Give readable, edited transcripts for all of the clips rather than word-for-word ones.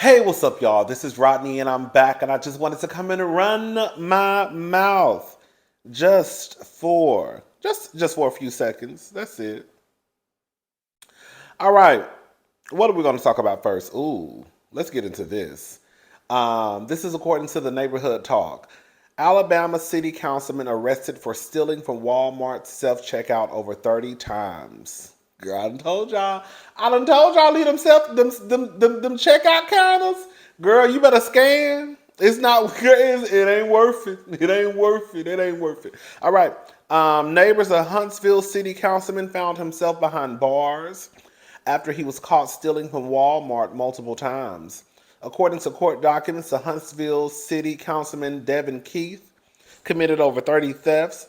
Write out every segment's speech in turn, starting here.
Hey, what's up, y'all? This is Rodney, and I'm back, and I just wanted to come in and run my mouth just for a few seconds. That's it. All right, what are we going to talk about first? Ooh, let's get into this. This is according to the Neighborhood Talk. Alabama City Councilman arrested for stealing from Walmart self-checkout over 30 times. Girl, I done told y'all leave them checkout counters. Girl, you better scan. It's not, it ain't worth it. It ain't worth it. It ain't worth it. All right. Neighbors of Huntsville City Councilman found himself behind bars after he was caught stealing from Walmart multiple times. According to court documents, the Huntsville City Councilman Devyn Keith committed over 30 thefts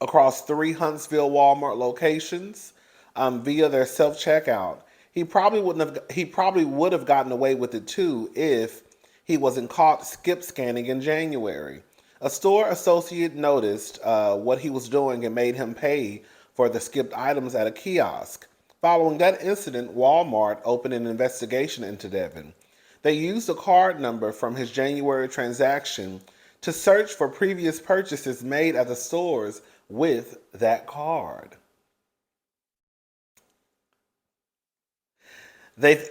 across three Huntsville Walmart locations via their self-checkout. He probably would have gotten away with it too if he wasn't caught skip scanning in January. A store associate noticed what he was doing and made him pay for the skipped items at a kiosk. Following that incident, Walmart opened an investigation into Devyn. They used a card number from his January transaction to search for previous purchases made at the stores with that card. They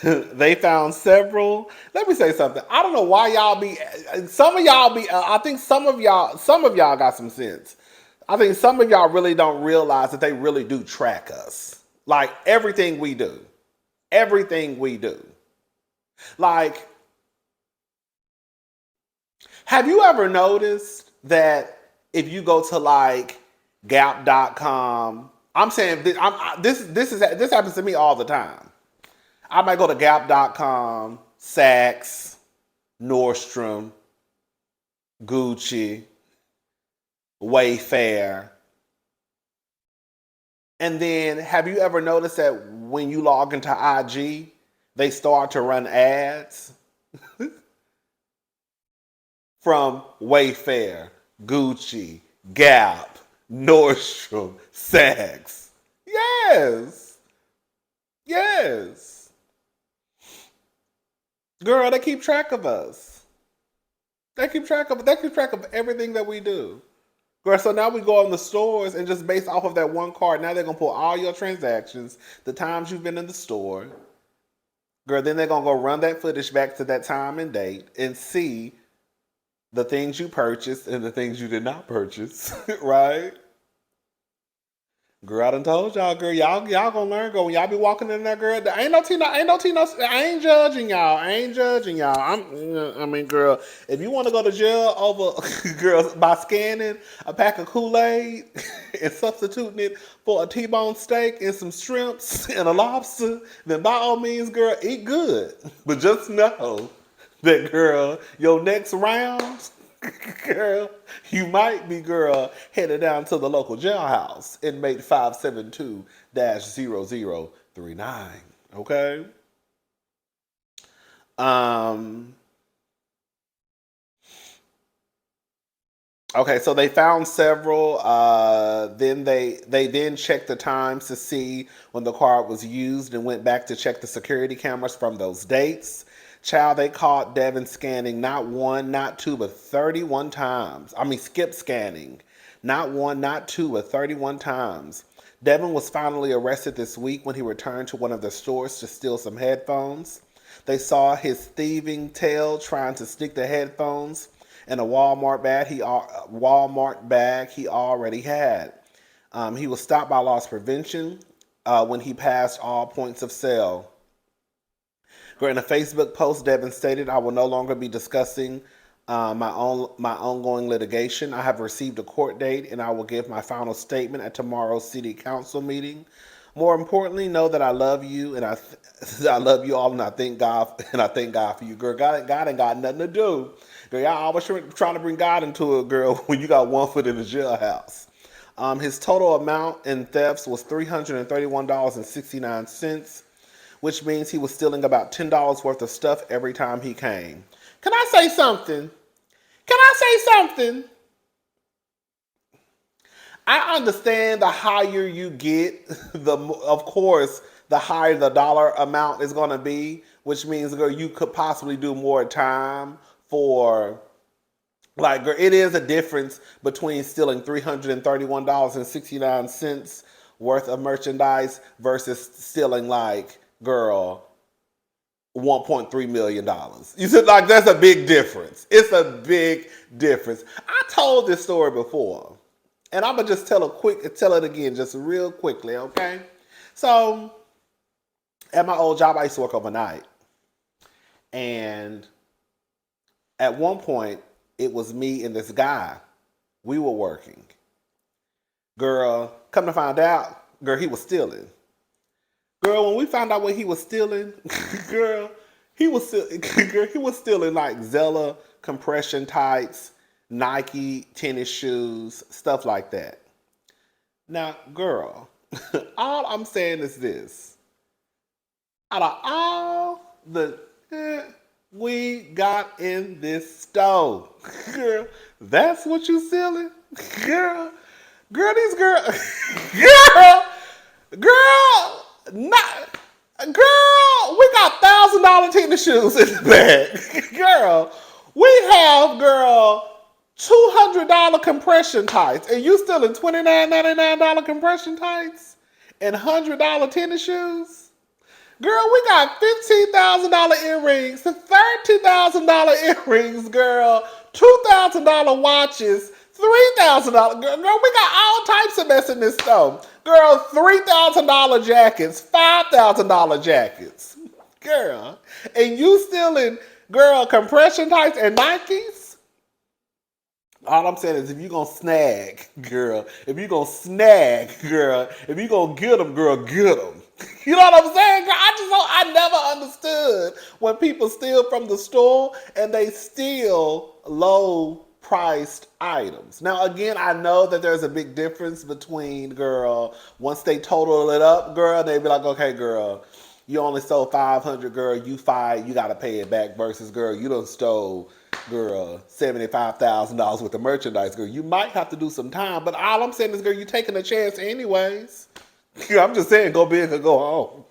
they found several. Let me say something. I don't know why y'all be. Some of y'all be. I think some of y'all got some sense. I think some of y'all really don't realize that they really do track us. Like everything we do, everything we do. Like, have you ever noticed that if you go to like Gap.com, I'm saying this happens to me all the time. I might go to Gap.com, Saks, Nordstrom, Gucci, Wayfair. And then have you ever noticed that when you log into IG, they start to run ads from Wayfair, Gucci, Gap, Nordstrom, Saks? Yes. Yes. Girl, they keep track of us. They keep track of everything that we do. Girl, so now we go in the stores and just based off of that one card, now they're gonna pull all your transactions, the times you've been in the store. Girl, then they're gonna go run that footage back to that time and date and see the things you purchased and the things you did not purchase, right? Girl, I done told y'all, girl, y'all gonna learn. Go when y'all be walking in there, girl. Ain't no Tina. I ain't judging y'all. I ain't judging y'all. I mean, girl, if you want to go to jail over, girl, by scanning a pack of Kool-Aid and substituting it for a T-bone steak and some shrimps and a lobster, then by all means, girl, eat good. But just know that, girl, your next round, girl, you might be, girl, headed down to the local jailhouse, inmate 572-0039. Okay? Um, okay, so they found several. Then they then checked the times to see when the card was used and went back to check the security cameras from those dates. Child, they caught Devyn scanning not one, not two, but 31 times. I mean, skip scanning. Not one, not two, but 31 times. Devyn was finally arrested this week when he returned to one of their stores to steal some headphones. They saw his thieving tail trying to sneak the headphones in a Walmart bag he already had. He was stopped by loss prevention when he passed all points of sale. In a Facebook post, Devyn stated, "I will no longer be discussing my ongoing litigation. I have received a court date, and I will give my final statement at tomorrow's city council meeting. More importantly, know that I love you, and I love you all, and I thank God, for you, girl. God ain't got nothing to do, girl. Y'all always trying to bring God into it, girl, when you got one foot in the jailhouse." His total amount in thefts was $331.69. Which means he was stealing about $10 worth of stuff every time he came. Can I say something? Can I say something? I understand the higher you get, of course, the higher the dollar amount is going to be. which means, girl, you could possibly do more time for, like, girl, it is a difference between stealing $331.69 worth of merchandise versus stealing, like, girl, $1.3 million. You said, like, that's a big difference. It's a big difference. I told this story before, and I'm gonna just tell it again, just real quickly, okay? So, at my old job, I used to work overnight, and at one point, it was me and this guy. We were working. Girl, come to find out, girl, he was stealing. Girl, when we found out what he was stealing, girl, he was stealing like Zella compression tights, Nike tennis shoes, stuff like that. Now, girl, all I'm saying is this. Out of all the we got in this store, girl, that's what you stealing? Girl, these girl, girl, not, girl, we got $1,000 tennis shoes in the bag. Girl, we have, girl, $200 compression tights, and you still in $29.99 compression tights and $100 tennis shoes? Girl, we got $15,000 earrings, $30,000 earrings, girl, $2,000 watches, $3,000. Girl, we got all types of mess in this store. Girl, $3,000 jackets, $5,000 jackets. Girl, and you still in, girl, compression tights and Nikes? All I'm saying is if you're going to snag, girl, if you're going to get them, girl, get them. You know what I'm saying, girl? I never understood when people steal from the store and they steal low-priced items. Now, again, I know that there's a big difference between, girl, once they total it up, girl, they be like, okay, girl, you only stole $500, girl, you got to pay it back versus, girl, you done stole, girl, $75,000 worth of merchandise, girl. You might have to do some time, but all I'm saying is, girl, you taking a chance anyways. I'm just saying, go big or go home.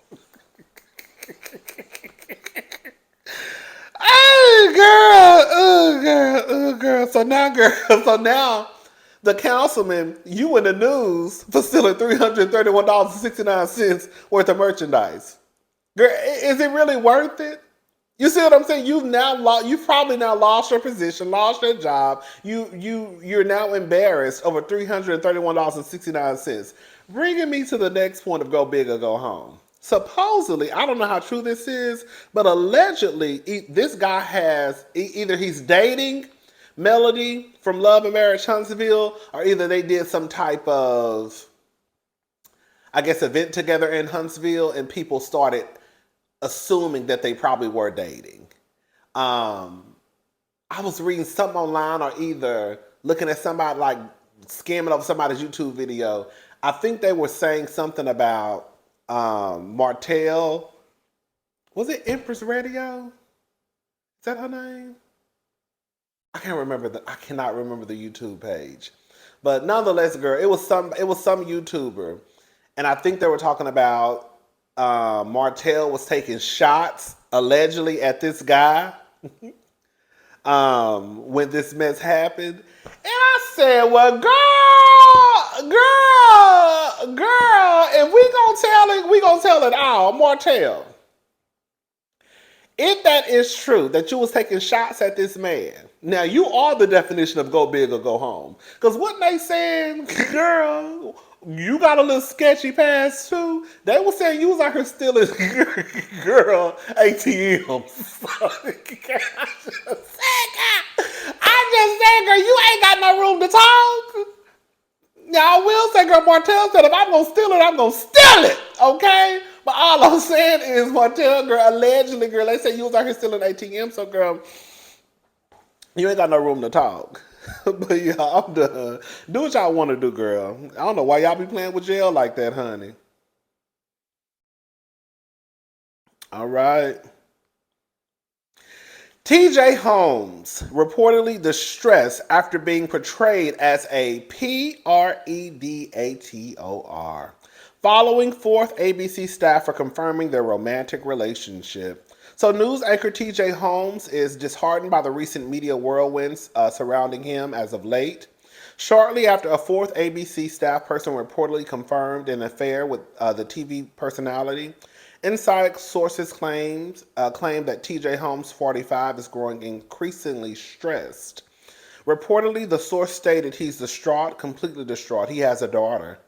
Oh, girl. So now, the councilman, you in the news for stealing $331.69 worth of merchandise. Girl, is it really worth it? You see what I'm saying? You've probably now lost your position, lost your job. You're now embarrassed over $331.69. Bringing me to the next point of go big or go home. Supposedly, I don't know how true this is, but allegedly, this guy has, either he's dating Melody from Love and Marriage Huntsville, or either they did some type of, I guess, event together in Huntsville, and people started assuming that they probably were dating. I was reading something online, or either looking at somebody, like scamming over somebody's YouTube video. I think they were saying something about Martell. Was it Empress Radio? Is that her name? I cannot remember the YouTube page. But nonetheless, girl, it was some YouTuber. And I think they were talking about Martell was taking shots allegedly at this guy when this mess happened. And I said, well, girl, if we gonna tell it all, Martell. If that is true, that you was taking shots at this man, now you are the definition of go big or go home. Because what they saying, girl, you got a little sketchy past too. They were saying you was out here stealing, girl, ATMs. I just said, girl, you ain't got no room to talk. Now, I will say, girl, Martell said, if I'm going to steal it, I'm going to steal it, okay? But all I'm saying is, Martell, girl, allegedly, girl, they say you was out here stealing ATM, so, girl, you ain't got no room to talk. But, yeah, I'm done. Do what y'all want to do, girl. I don't know why y'all be playing with jail like that, honey. All right. TJ Holmes reportedly distressed after being portrayed as a predator following fourth ABC staffer confirming their romantic relationship. So news anchor TJ Holmes is disheartened by the recent media whirlwinds surrounding him as of late. Shortly after a fourth ABC staff person reportedly confirmed an affair with the TV personality, inside sources claim that TJ Holmes, 45, is growing increasingly stressed. Reportedly, the source stated he's distraught, completely distraught. He has a daughter.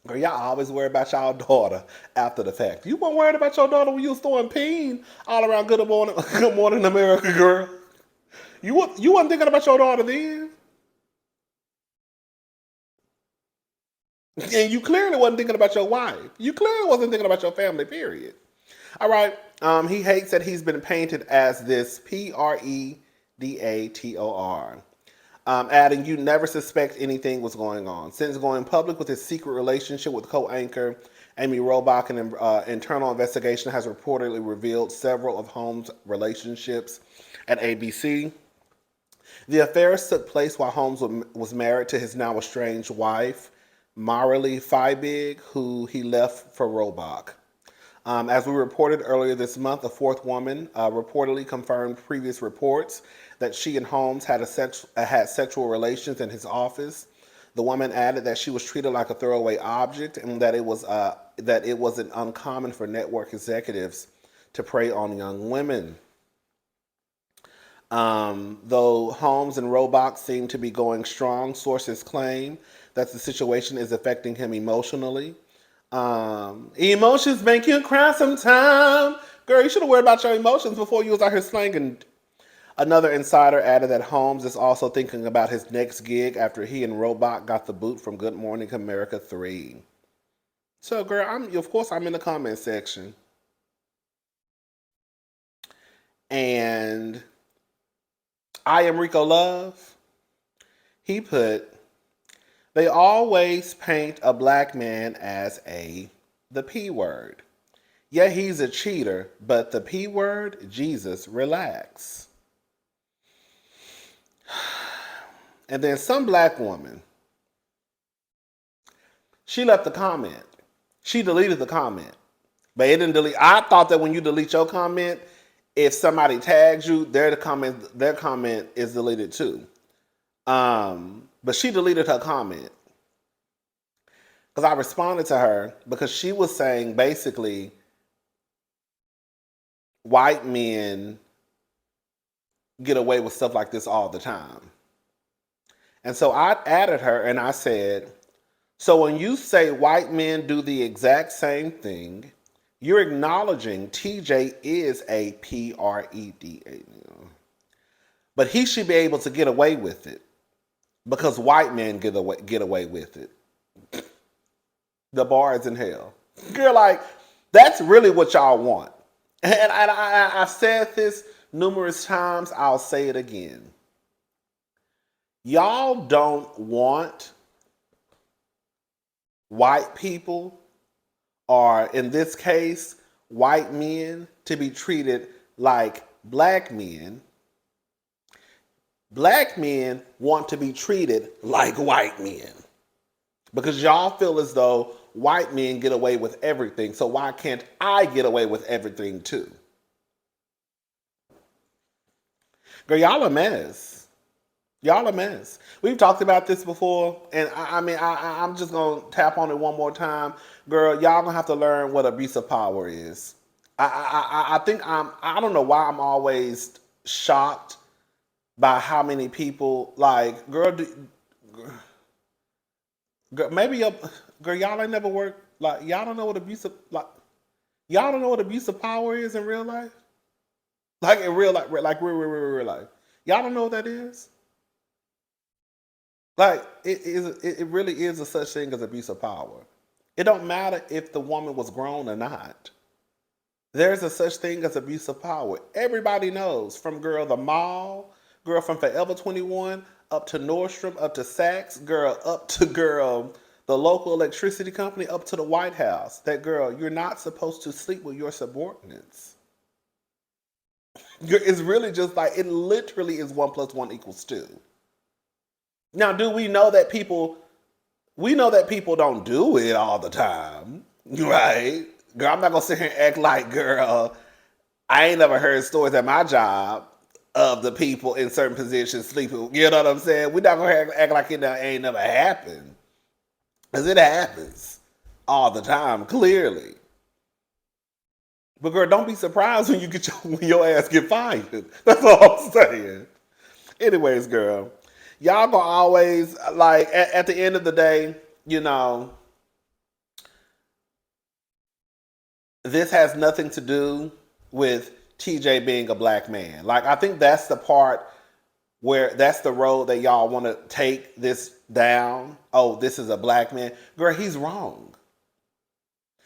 Girl, y'all always worry about y'all daughter after the fact. You weren't worried about your daughter when you was throwing peen all around Good Morning America, girl. You wasn't thinking about your daughter then. And you clearly wasn't thinking about your wife. You clearly wasn't thinking about your family, period. All right. He hates that he's been painted as this predator. Adding, you never suspect anything was going on. Since going public with his secret relationship with co-anchor Amy Robach, an internal investigation has reportedly revealed several of Holmes' relationships at ABC. The affairs took place while Holmes was married to his now estranged wife, Marilee Fiebig, who he left for Robach. As we reported earlier this month, a fourth woman reportedly confirmed previous reports that she and Holmes had sexual relations in his office. The woman added that she was treated like a throwaway object and that it wasn't uncommon for network executives to prey on young women. Though Holmes and Robach seem to be going strong, sources claim that the situation is affecting him emotionally. Emotions make you cry sometime. Girl, you should have worried about your emotions before you was out here slanging. Another insider added that Holmes is also thinking about his next gig after he and Robach got the boot from Good Morning America 3. So, girl, of course I'm in the comment section. And I Am Rico Love, he put, they always paint a black man as the P word. Yeah, he's a cheater, but the P word, Jesus, relax. And then some black woman, she left a comment. She deleted the comment, but it didn't delete. I thought that when you delete your comment, if somebody tags you, their comment is deleted too. But she deleted her comment because I responded to her because she was saying basically white men get away with stuff like this all the time. And so I added her and I said, so when you say white men do the exact same thing, you're acknowledging TJ is a predator. But he should be able to get away with it because white men get away with it. The bar is in hell. Girl, like, that's really what y'all want. And I've said this numerous times. I'll say it again. Y'all don't want white people, or in this case, white men, to be treated like black men. Black men want to be treated like white men because y'all feel as though white men get away with everything. So why can't I get away with everything too? Girl, y'all a mess. Y'all a mess. We've talked about this before, and I'm just gonna tap on it one more time. Girl, y'all gonna have to learn what abuse of power is. I don't know why I'm always shocked by how many people, like, girl, maybe y'all ain't never worked, like, y'all don't know what y'all don't know what abuse of power is in real life? Like in real life, like real life. Y'all don't know what that is? Like, it really is a such thing as abuse of power. It don't matter if the woman was grown or not. There's a such thing as abuse of power. Everybody knows, from girl the mall, girl from Forever 21, up to Nordstrom, up to Saks, girl, up to girl the local electricity company, up to the White House. That girl, you're not supposed to sleep with your subordinates. It's really just like, it literally is 1 + 1 = 2. Now, do we know that people don't do it all the time, right? Girl, I'm not going to sit here and act like, girl, I ain't never heard stories at my job of the people in certain positions sleeping. You know what I'm saying? We're not gonna act like it ain't never happened, because it happens all the time, clearly. But girl, don't be surprised when when your ass get fired. That's all I'm saying. Anyways, girl, y'all gonna always like at the end of the day, you know, this has nothing to do with TJ being a black man. Like, I think that's the part where that's the road that y'all want to take this down. Oh, this is a black man. Girl, he's wrong.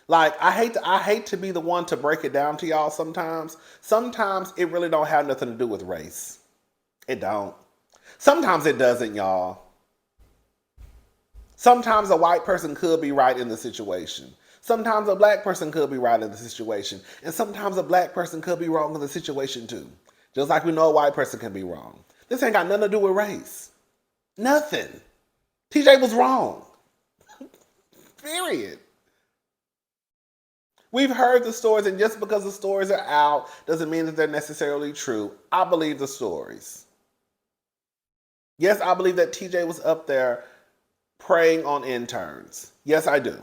Like, I hate to be the one to break it down to y'all sometimes. Sometimes it really don't have nothing to do with race. It don't. Sometimes it doesn't, y'all. Sometimes a white person could be right in the situation. Sometimes a black person could be right in the situation. And sometimes a black person could be wrong in the situation too. Just like we know a white person can be wrong. This ain't got nothing to do with race. Nothing. TJ was wrong. Period. We've heard the stories, and just because the stories are out doesn't mean that they're necessarily true. I believe the stories. Yes, I believe that TJ was up there preying on interns. Yes, I do.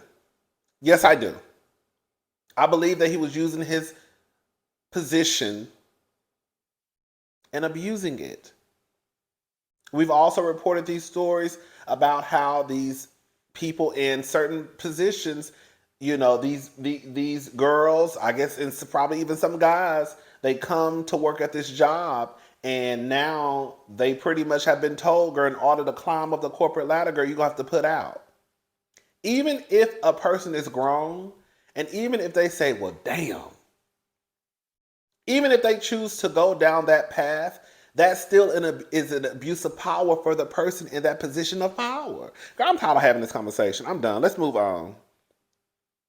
Yes, I do. I believe that he was using his position and abusing it. We've also reported these stories about how these people in certain positions, you know, these girls, I guess, and probably even some guys, they come to work at this job, and now they pretty much have been told, girl, in order to climb up the corporate ladder, girl, you're going to have to put out. Even if a person is grown, and even if they say, well, damn, even if they choose to go down that path, that still is an abuse of power for the person in that position of power. Girl, I'm tired of having this conversation. I'm done. Let's move on.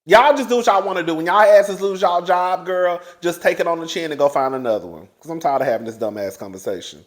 Y'all just do what y'all want to do. When y'all asses lose y'all job, girl, just take it on the chin and go find another one. Because I'm tired of having this dumbass conversation.